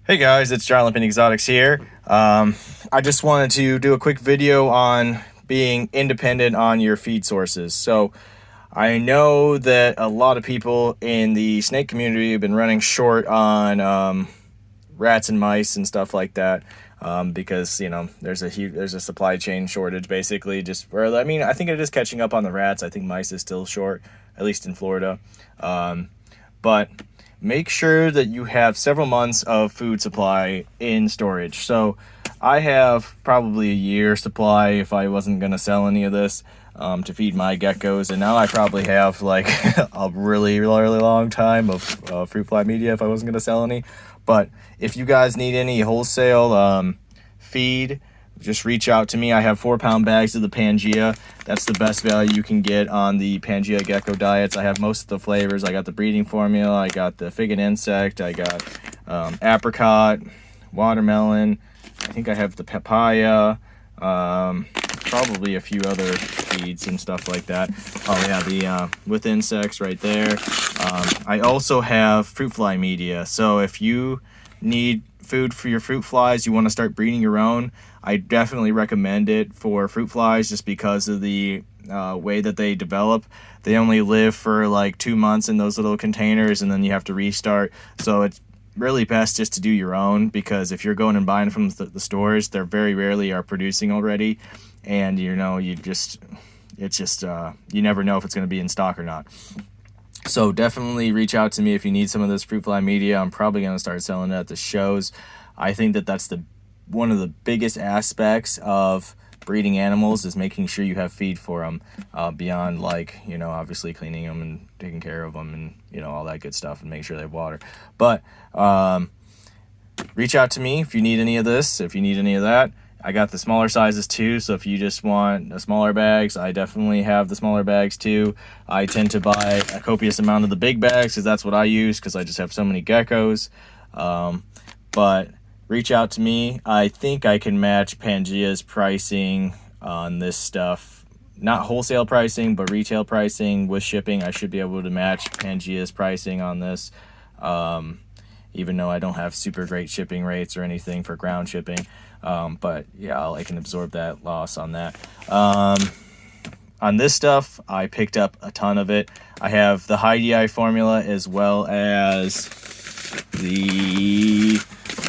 Hey guys, it's John Limpin Exotics here. I just wanted to do a quick video on being independent on your feed sources. So I know that a lot of people in the snake community have been running short on rats and mice and stuff like that, because there's a supply chain shortage basically. I think it is catching up on the rats. I think mice is still short, at least in Florida. But make sure that you have several months of food supply in storage. So I have probably a year supply if I wasn't going to sell any of this to feed my geckos. And now I probably have like a really, really long time of fruit fly media if I wasn't going to sell any. But if you guys need any wholesale feed, just reach out to me. I have 4-pound bags of the Pangea. That's the best value you can get on the Pangea gecko diets. I have most of the flavors. I got the breeding formula. I got the fig and insect. I got apricot, watermelon. I think I have the papaya. Probably a few other feeds and stuff like that. Oh yeah, the with insects right there. I also have fruit fly media. So if you need food for your fruit flies, you want to start breeding your own, I definitely recommend it for fruit flies just because of the way that they develop. They only live for like 2 months in those little containers and then you have to restart. So it's really best just to do your own, because if you're going and buying from the stores, they're very rarely are producing already. And you never know if it's going to be in stock or not. So definitely reach out to me if you need some of this fruit fly media. I'm probably going to start selling it at the shows. I think that that's one of the biggest aspects of breeding animals is making sure you have feed for them, beyond obviously cleaning them and taking care of them and all that good stuff and make sure they have water. But reach out to me if you need any of this, if you need any of that. I got the smaller sizes too, so if you just want the smaller bags, I definitely have the smaller bags too. I tend to buy a copious amount of the big bags because that's what I use because I just have so many geckos. But reach out to me. I think I can match Pangea's pricing on this stuff. Not wholesale pricing, but retail pricing with shipping. I should be able to match Pangea's pricing on this, even though I don't have super great shipping rates or anything for ground shipping. But yeah, I can absorb that loss on that. On this stuff, I picked up a ton of it. I have the high DI formula as well as the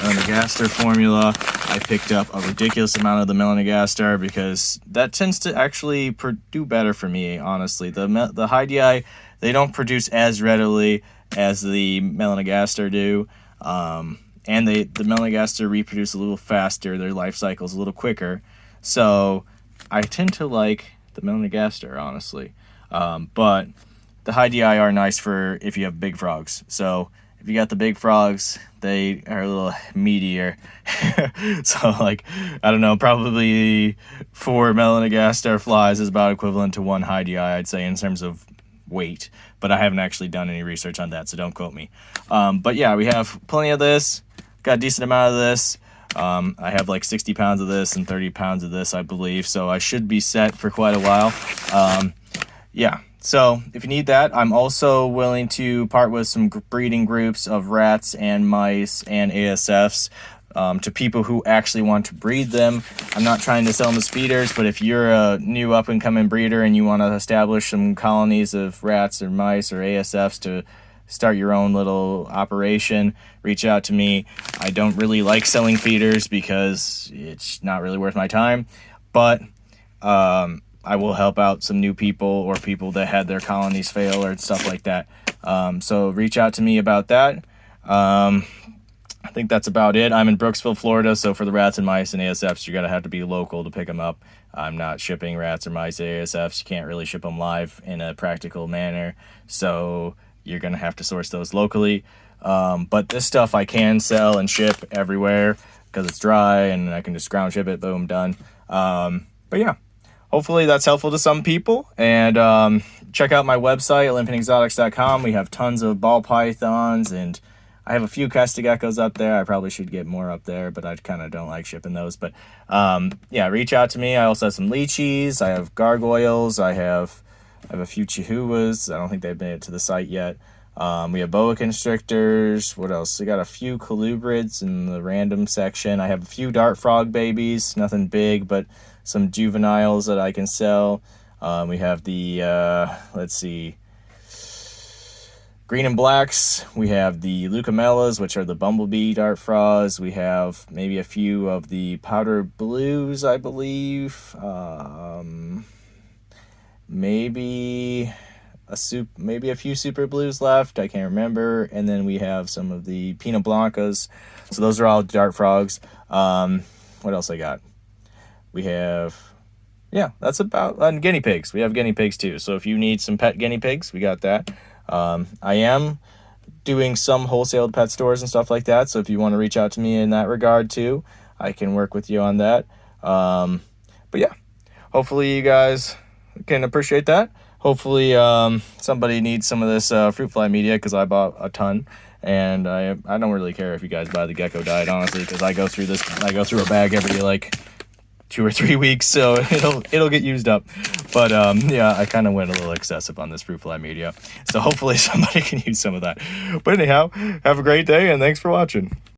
melanogaster formula. I picked up a ridiculous amount of the melanogaster because that tends to actually do better for me, honestly. The high DI, they don't produce as readily as the melanogaster do. And the melanogaster reproduce a little faster. Their life cycle is a little quicker. So I tend to like the melanogaster, honestly. But the high DI are nice for if you have big frogs. So if you got the big frogs, they are a little meatier. So I don't know, probably 4 melanogaster flies is about equivalent to 1 high DI, I'd say, in terms of weight. But I haven't actually done any research on that, so don't quote me. But yeah, we have plenty of this. Got a decent amount of this. I have like 60 pounds of this and 30 pounds of this, I believe. So I should be set for quite a while. Yeah. So if you need that, I'm also willing to part with some breeding groups of rats and mice and ASFs to people who actually want to breed them. I'm not trying to sell them as feeders, but if you're a new up-and-coming breeder and you want to establish some colonies of rats or mice or ASFs to start your own little operation, reach out to me. I don't really like selling feeders because it's not really worth my time, but I will help out some new people or people that had their colonies fail or stuff like that. So reach out to me about that. I think that's about it. I'm in Brooksville, Florida, so for the rats and mice and ASFs, you're going to have to be local to pick them up. I'm not shipping rats or mice or ASFs. You can't really ship them live in a practical manner, so you're going to have to source those locally. But this stuff I can sell and ship everywhere because it's dry and I can just ground ship it, boom, done. But yeah, hopefully that's helpful to some people. And check out my website, olympinexotics.com. We have tons of ball pythons, and I have a few crested geckos up there. I probably should get more up there, but I kind of don't like shipping those. But yeah, reach out to me. I also have some lychees. I have gargoyles. I have a few chihuahuas. I don't think they've made it to the site yet. We have boa constrictors. What else? We got a few colubrids in the random section. I have a few dart frog babies, nothing big, but some juveniles that I can sell. We have the, let's see, green and blacks. We have the leucomellas, which are the bumblebee dart frogs. We have maybe a few of the powder blues, I believe. Maybe a few super blues left, I can't remember. And then we have some of the pinot blancas. So those are all dart frogs. What else I got? We have, yeah, that's about, and guinea pigs. We have guinea pigs too. So if you need some pet guinea pigs, we got that. I am doing some wholesale pet stores and stuff like that. So if you want to reach out to me in that regard too, I can work with you on that. But yeah, hopefully you guys can appreciate that. Hopefully somebody needs some of this fruit fly media, because I bought a ton, and I don't really care if you guys buy the gecko diet, honestly, because I go through a bag every like 2 or 3 weeks, so it'll get used up. But yeah, I kind of went a little excessive on this fruit fly media, so hopefully somebody can use some of that. But anyhow, have a great day, and thanks for watching.